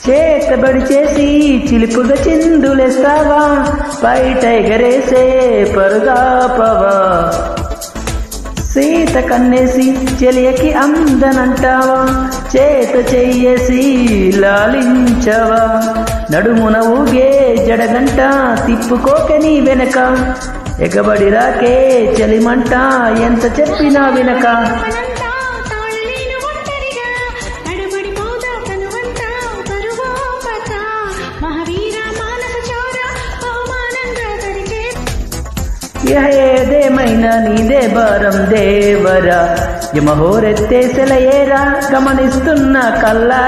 చేతబడి చేసి చిలుపుగా చిందులేస్తావా, బయట ఎగరేసే పరుగాపవా. సీత కన్నేసి చెలియకి అందనంటావా, చేత చెయ్యేసి లాలించవా. నడుమున ఊగే జడగంట తిప్పుకోక నీ వెనక, ఎగబడి రాకే చలిమంట ఎంత చెప్పినా వినక. ఏదేమైనా నీదే భారం దేవరా, యమహోరెత్తే సెలయేరా, గమనిస్తున్న కల్లారా.